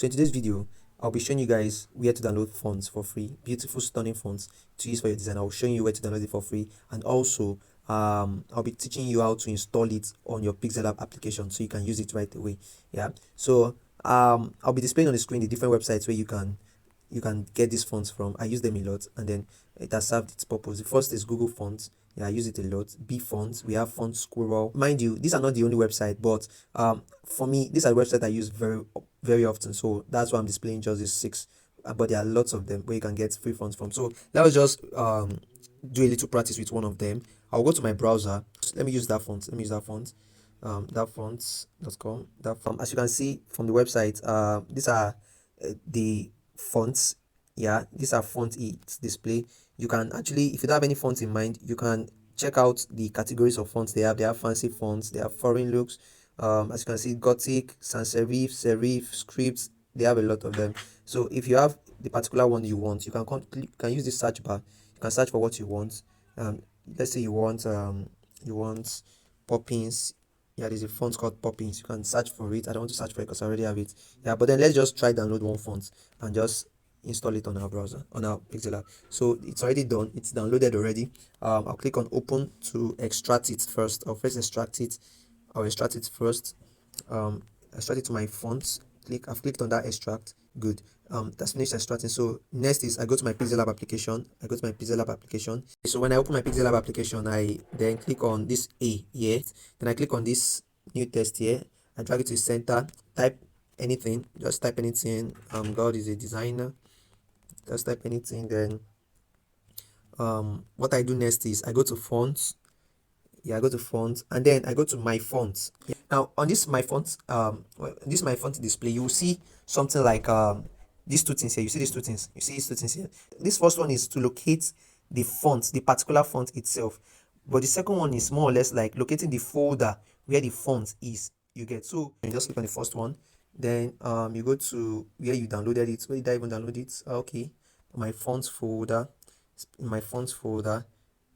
So in today's video, I'll be showing you guys where to download fonts for free, beautiful stunning fonts to use for your design. I'll show you where to download it for free, and also I'll be teaching you how to install it on your Pixellab application so you can use it right away. Yeah, so I'll be displaying on the screen the different websites where you can get these fonts from. I use them a lot, and then it has served its purpose. The first is Google Fonts. Yeah, I use it a lot. B Fonts, we have Font Squirrel. Mind you, these are not the only website, but for me, these are the websites I use very often. So that's why I'm displaying just these six. But there are lots of them where you can get free fonts from. So let's just do a little practice with one of them. I'll go to my browser. Let me use that font. Let me use that font. That fonts.com. As you can see from the website, these are the fonts. Yeah, these are font it's display. You can actually, if you don't have any fonts in mind, you can check out the categories of fonts they have fancy fonts, they have foreign looks, as you can see, gothic, sans serif, scripts. They have a lot of them. So if you have the particular one you want, you can use this search bar. You can search for what you want. Let's say you want Poppins. Yeah, there's a font called Poppins. You can search for it. I don't want to search for it because I already have it. Yeah, but then let's just try download one font and just install it on our browser, on our Pixellab. So it's already done. It's downloaded already. I'll click on open to extract it first. I'll first extract it. I'll extract it first. Extract it to my fonts. I've clicked on that extract. Good. That's finished extracting. So next is I go to my Pixellab application. So when I open my Pixellab application, I then click on this A here. Then I click on this new text here. I drag it to the center. Type anything. Just type anything. God is a designer. Just type anything. Then what I do next is I go to fonts. Yeah, I go to fonts, and then I go to my fonts. Yeah. Now on this my fonts, this my font display, you will see something like these two things here. You see these two things. You see these two things here. This first one is to locate the font, the particular font itself. But the second one is more or less like locating the folder where the font is. You get, so you just click on the first one, then you go to where you downloaded it. Where did I even download it? Okay, my fonts folder. In my fonts folder.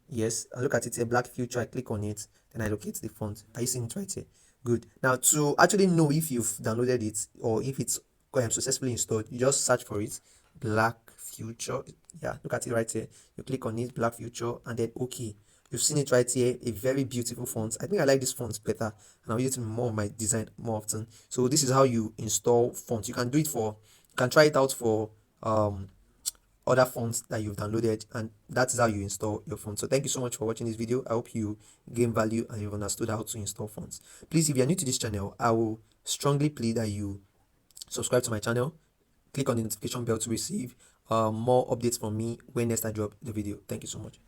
Yes, I look at it here, black future. I click on it, then I locate the font. Are you seeing it right here? Good. Now to actually know if you've downloaded it or if it's successfully installed, you just search for it, black future. Yeah, look at it right here. You click on it, black future, and then okay. You've seen it right here, a very beautiful font. I think I like this font better, and I'll use it in more of my design more often. So this is how you install fonts. You can do it for, you can try it out for other fonts that you've downloaded, and that's how you install your font. So thank you so much for watching this video. I hope you gain value and you've understood how to install fonts. Please, if you're new to this channel, I will strongly plead that you subscribe to my channel, click on the notification bell to receive more updates from me when next I drop the video. Thank you so much.